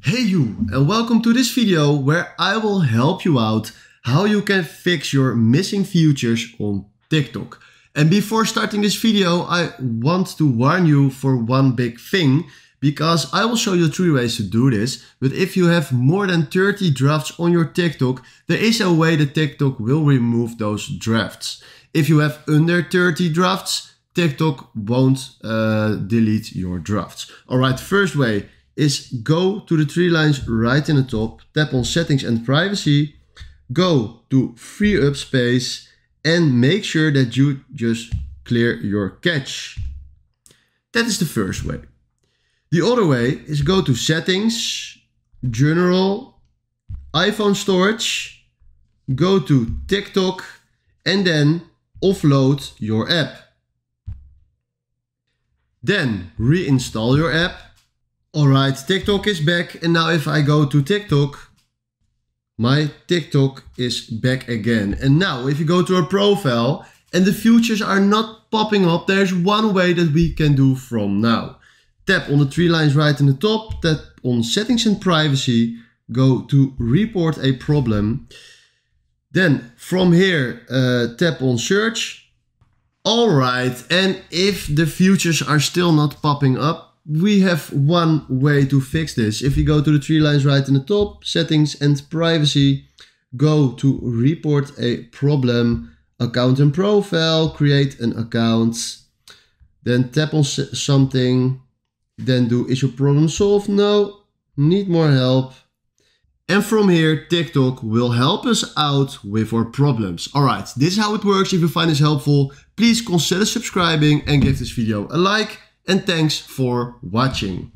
Hey you, and welcome to this video where I will help you out how you can fix your missing features on TikTok. And before starting this video, I want to warn you for one big thing, because I will show you 3 ways to do this. But if you have more than 30 drafts on your TikTok, there is a way that TikTok will remove those drafts. If you have under 30 drafts, TikTok won't delete your drafts. Alright, first way is go to the 3 lines right in the top, tap on settings and privacy, go to free up space and make sure that you just clear your cache. That is the first way. The other way is go to settings, general, iPhone storage, go to TikTok and then offload your app. Then reinstall your app. Alright, TikTok is back, and now if I go to TikTok, my TikTok is back again. And now if you go to our profile and the features are not popping up, there's one way that we can do from now. Tap on the 3 lines right in the top, tap on settings and privacy, go to report a problem. Then from here, tap on search. Alright, and if the features are still not popping up, we have one way to fix this. If you go to the 3 lines right in the top, settings and privacy, go to report a problem, account and profile, create an account, then tap on something, then do is your problem solved? No, need more help. And from here, TikTok will help us out with our problems. Alright, this is how it works. If you find this helpful, please consider subscribing and give this video a like. And thanks for watching.